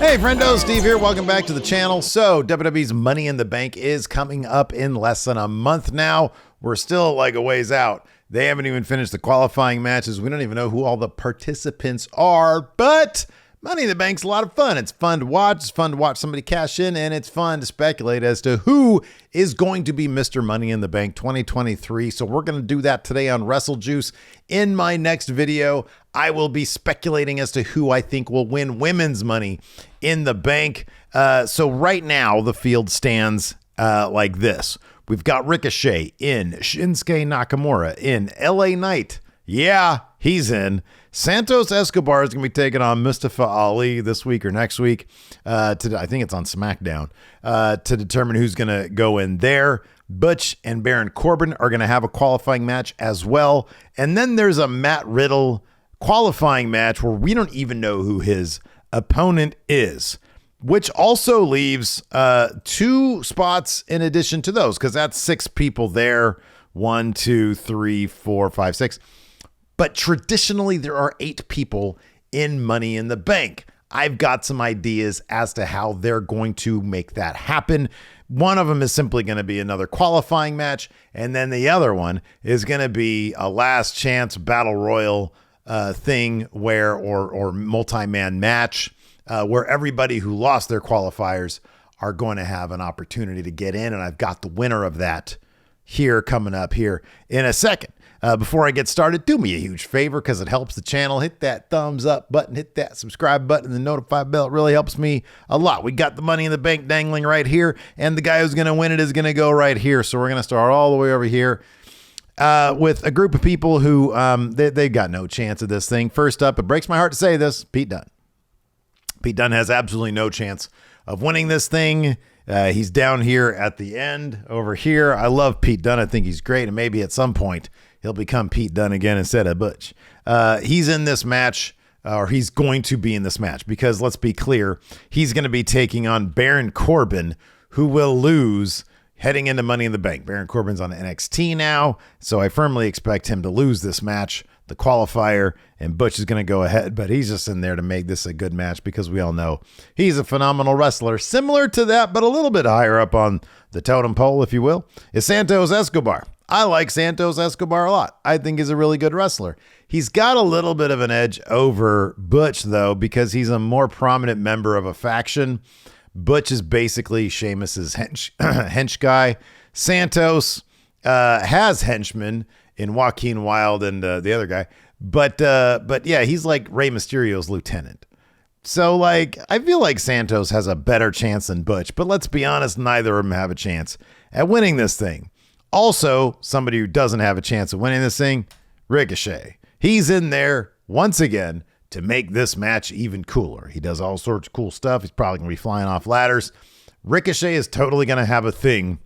Hey friendo, Steve here. Welcome back to the channel. So WWE's Money in the Bank is coming up in less than a month now. We're still like a ways out. They haven't even finished the qualifying matches. We don't even know who all the participants are, but Money in the Bank's a lot of fun. It's fun to watch. It's fun to watch somebody cash in, and it's fun to speculate as to who is going to be Mr. Money in the Bank 2023. So we're going to do that today on Wrestle Juice. In my next video, I will be speculating as to who I think will win women's Money in the Bank. So right now, the field stands like this. We've got Ricochet in, Shinsuke Nakamura in, LA Knight. Yeah, he's in. Santos Escobar is going to be taking on Mustafa Ali this week or next week. I think it's on SmackDown to determine who's going to go in there. Butch and Baron Corbin are going to have a qualifying match as well. And then there's a Matt Riddle qualifying match where we don't even know who his opponent is, which also leaves 2 spots in addition to those, because that's 6 people there. 1, 2, 3, 4, 5, 6. But traditionally, there are 8 people in Money in the Bank. I've got some ideas as to how they're going to make that happen. One of them is simply going to be another qualifying match, and then the other one is going to be a last chance battle royal thing where or multi-man match where everybody who lost their qualifiers are going to have an opportunity to get in, and I've got the winner of that here coming up here in a second. Before I get started, do me a huge favor because it helps the channel. Hit that thumbs up button, hit that subscribe button, and the notify bell. It really helps me a lot. We got the Money in the Bank dangling right here, and the guy who's going to win it is going to go right here. So we're going to start all the way over here with a group of people who they've got no chance of this thing. First up, it breaks my heart to say this, Pete Dunne. Pete Dunne has absolutely no chance of winning this thing. He's down here at the end over here. I love Pete Dunne. I think he's great, and maybe at some point he'll become Pete Dunne again instead of Butch. He's in this match, or he's going to be in this match, because let's be clear, he's going to be taking on Baron Corbin, who will lose heading into Money in the Bank. Baron Corbin's on NXT now, so I firmly expect him to lose this match, the qualifier, and Butch is going to go ahead, but he's just in there to make this a good match because we all know he's a phenomenal wrestler. Similar to that, but a little bit higher up on the totem pole, if you will, is Santos Escobar. I like Santos Escobar a lot. I think he's a really good wrestler. He's got a little bit of an edge over Butch, though, because he's a more prominent member of a faction. Butch is basically Sheamus's hench guy. Santos has henchmen in Joaquin Wilde and the other guy. But yeah, he's like Rey Mysterio's lieutenant. So, like, I feel like Santos has a better chance than Butch. But let's be honest, neither of them have a chance at winning this thing. Also, somebody who doesn't have a chance of winning this thing, Ricochet. He's in there once again to make this match even cooler. He does all sorts of cool stuff. He's probably going to be flying off ladders. Ricochet is totally going to have a thing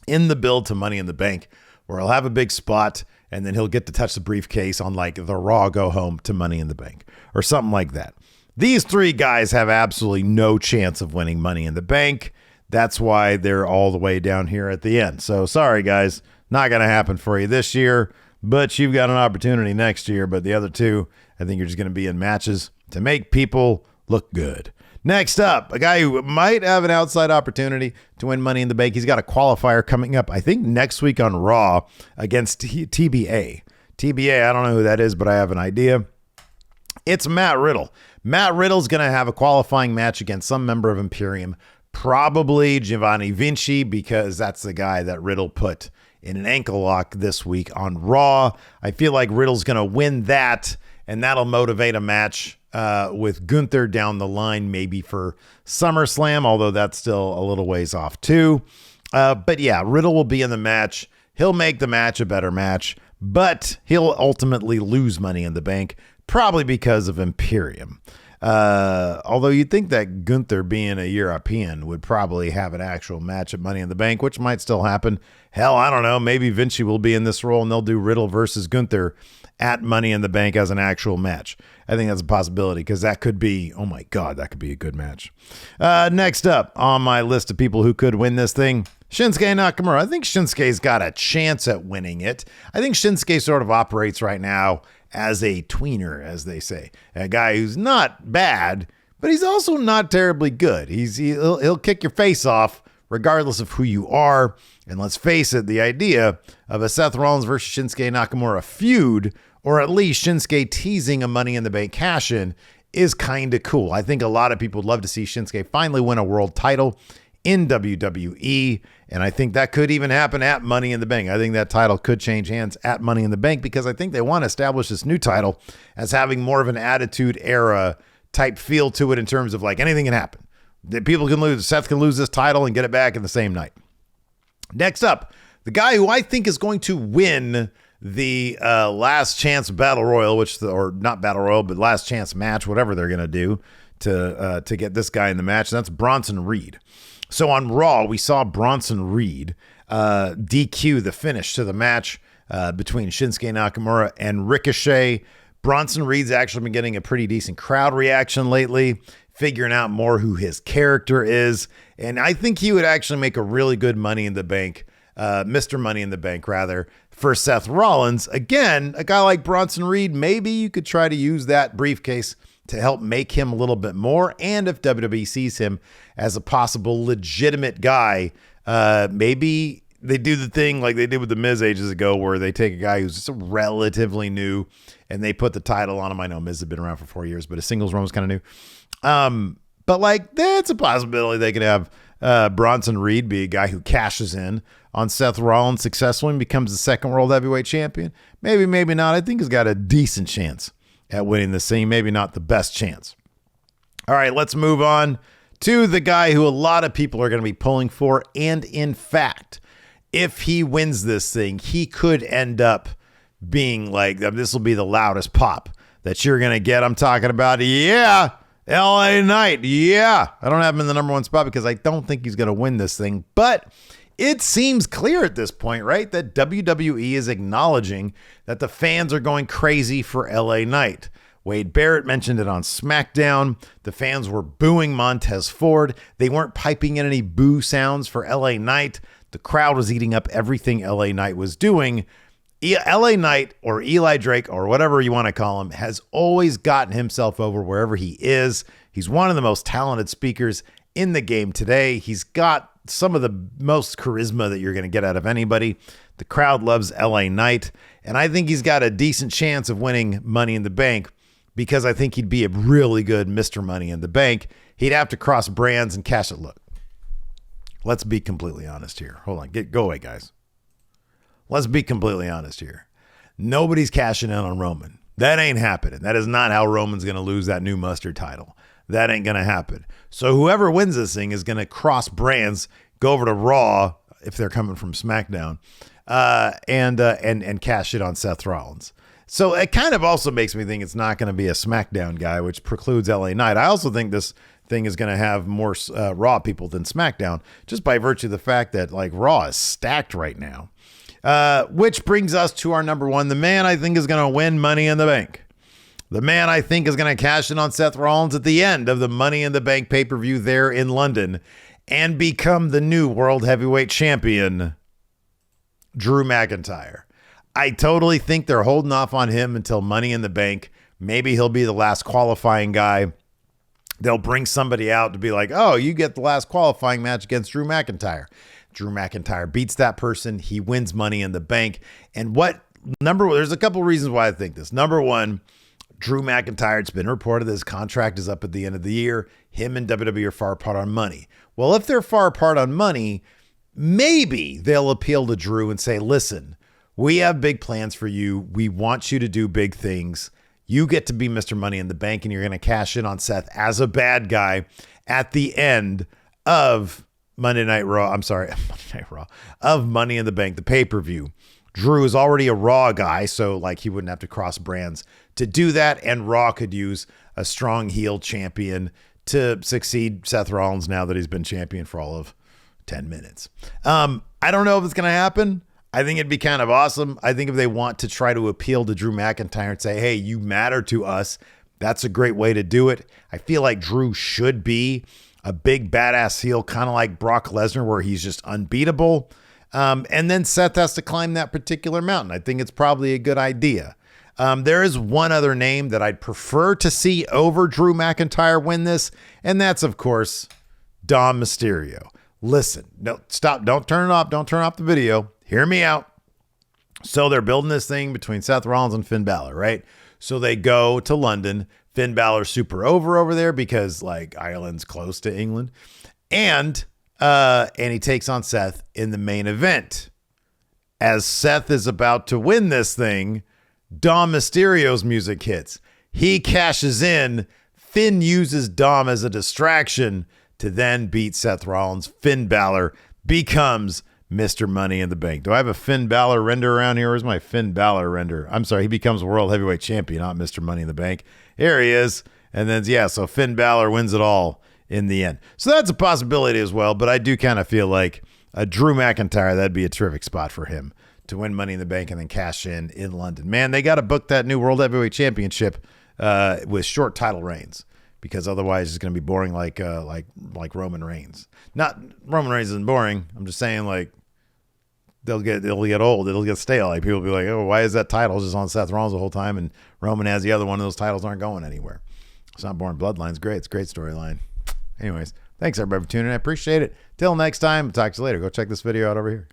in the build to Money in the Bank where he'll have a big spot and then he'll get to touch the briefcase on like the Raw go home to Money in the Bank or something like that. These 3 guys have absolutely no chance of winning Money in the Bank. That's why they're all the way down here at the end. So sorry, guys, not going to happen for you this year, but you've got an opportunity next year. But the other 2, I think you're just going to be in matches to make people look good. Next up, a guy who might have an outside opportunity to win Money in the Bank. He's got a qualifier coming up, I think, next week on Raw against TBA. TBA, I don't know who that is, but I have an idea. It's Matt Riddle. Matt Riddle's going to have a qualifying match against some member of Imperium. Probably Giovanni Vinci, because that's the guy that Riddle put in an ankle lock this week on Raw. I feel like Riddle's going to win that, and that'll motivate a match with Gunther down the line, maybe for SummerSlam, although that's still a little ways off too. But yeah, Riddle will be in the match. He'll make the match a better match, but he'll ultimately lose Money in the Bank, probably because of Imperium. Although you'd think that Gunther, being a European, would probably have an actual match at Money in the Bank, which might still happen. Hell, I don't know. Maybe Vinci will be in this role and they'll do Riddle versus Gunther at Money in the Bank as an actual match. I think that's a possibility because that could be, oh my God, that could be a good match. Next up on my list of people who could win this thing, Shinsuke Nakamura. I think Shinsuke's got a chance at winning it. I think Shinsuke sort of operates right now as a tweener, as they say. A guy who's not bad, but he's also not terribly good. He'll kick your face off regardless of who you are. And let's face it, the idea of a Seth Rollins versus Shinsuke Nakamura feud, or at least Shinsuke teasing a Money in the Bank cash-in, is kind of cool. I think a lot of people would love to see Shinsuke finally win a world title in WWE, and I think that could even happen at Money in the Bank. I think that title could change hands at Money in the Bank because I think they want to establish this new title as having more of an Attitude Era type feel to it in terms of like anything can happen. People can lose. Seth can lose this title and get it back in the same night. Next up, the guy who I think is going to win the last chance battle royal, or not battle royal, but last chance match, whatever they're going to do to get this guy in the match. And that's Bronson Reed. So on Raw, we saw Bronson Reed DQ the finish to the match between Shinsuke Nakamura and Ricochet. Bronson Reed's actually been getting a pretty decent crowd reaction lately, figuring out more who his character is. And I think he would actually make a really good Money in the Bank, Mr. Money in the Bank, rather, for Seth Rollins. Again, a guy like Bronson Reed, maybe you could try to use that briefcase to help make him a little bit more. And if WWE sees him as a possible legitimate guy, maybe they do the thing like they did with The Miz ages ago, where they take a guy who's just relatively new and they put the title on him. I know Miz has been around for 4 years, but his singles run was kind of new. But like, that's a possibility they could have Bronson Reed be a guy who cashes in on Seth Rollins successfully and becomes the second world heavyweight champion. Maybe, maybe not. I think he's got a decent chance at winning this thing. Maybe not the best chance. All right, let's move on to the guy who a lot of people are going to be pulling for. And in fact, if he wins this thing, he could end up being like, this will be the loudest pop that you're going to get. I'm talking about, LA Knight. I don't have him in the number one spot because I don't think he's going to win this thing. But it seems clear at this point, right, that WWE is acknowledging that the fans are going crazy for LA Knight. Wade Barrett mentioned it on SmackDown. The fans were booing Montez Ford. They weren't piping in any boo sounds for LA Knight. The crowd was eating up everything LA Knight was doing. LA Knight, or Eli Drake, or whatever you want to call him, has always gotten himself over wherever he is. He's one of the most talented speakers in the game today. He's got some of the most charisma that you're going to get out of anybody. The crowd loves LA Knight, and I think he's got a decent chance of winning Money in the Bank because I think he'd be a really good Mr. Money in the Bank. He'd have to cross brands and cash it. Look, let's be completely honest here. Hold on. Go away, guys. Let's be completely honest here. Nobody's cashing in on Roman. That ain't happening. That is not how Roman's going to lose that new mustard title. That ain't going to happen. So whoever wins this thing is going to cross brands, go over to Raw, if they're coming from SmackDown, and cash it on Seth Rollins. So it kind of also makes me think it's not going to be a SmackDown guy, which precludes LA Knight. I also think this thing is going to have more Raw people than SmackDown, just by virtue of the fact that like Raw is stacked right now. Which brings us to our number one. The man I think is going to win Money in the Bank. The man I think is going to cash in on Seth Rollins at the end of the Money in the Bank pay-per-view there in London and become the new World Heavyweight Champion, Drew McIntyre. I totally think they're holding off on him until Money in the Bank. Maybe he'll be the last qualifying guy. They'll bring somebody out to be like, oh, you get the last qualifying match against Drew McIntyre. Drew McIntyre beats that person. He wins Money in the Bank. And there's a couple reasons why I think this. Number one, Drew McIntyre, it's been reported that his contract is up at the end of the year. Him and WWE are far apart on money. Well, if they're far apart on money, maybe they'll appeal to Drew and say, listen, we have big plans for you. We want you to do big things. You get to be Mr. Money in the Bank, and you're going to cash in on Seth as a bad guy at the end of Monday Night Raw, of Money in the Bank, the pay-per-view. Drew is already a Raw guy, so like he wouldn't have to cross brands to do that, and Raw could use a strong heel champion to succeed Seth Rollins now that he's been champion for all of 10 minutes. I don't know if it's going to happen. I think it'd be kind of awesome. I think if they want to try to appeal to Drew McIntyre and say, hey, you matter to us, that's a great way to do it. I feel like Drew should be a big badass heel, kind of like Brock Lesnar, where he's just unbeatable. And then Seth has to climb that particular mountain. I think it's probably a good idea. There is one other name that I'd prefer to see over Drew McIntyre win this, and that's, of course, Dom Mysterio. Listen, no, stop. Don't turn it off. Don't turn off the video. Hear me out. So they're building this thing between Seth Rollins and Finn Balor, right? So they go to London. Finn Balor's super over there because like Ireland's close to England. And he takes on Seth in the main event. As Seth is about to win this thing, Dom Mysterio's music hits. He cashes in. Finn uses Dom as a distraction to then beat Seth Rollins. Finn Balor becomes Mr. Money in the Bank. Do I have a Finn Balor render around here? Where's my Finn Balor render? I'm sorry, he becomes World Heavyweight Champion, not Mr. Money in the Bank. Here he is. And then, yeah, so Finn Balor wins it all in the end. So that's a possibility as well, but I do kind of feel like Drew McIntyre, that'd be a terrific spot for him to win Money in the Bank and then cash in London. Man, they got to book that new World Heavyweight Championship with short title reigns, because otherwise it's going to be boring like Roman Reigns. Not Roman Reigns isn't boring. I'm just saying like it'll get old. It'll get stale. Like people will be like, oh, why is that title just on Seth Rollins the whole time? And Roman has the other one. Those titles aren't going anywhere. It's not boring. Bloodline's great. It's a great storyline. Anyways, thanks everybody for tuning in. I appreciate it. Till next time, talk to you later. Go check this video out over here.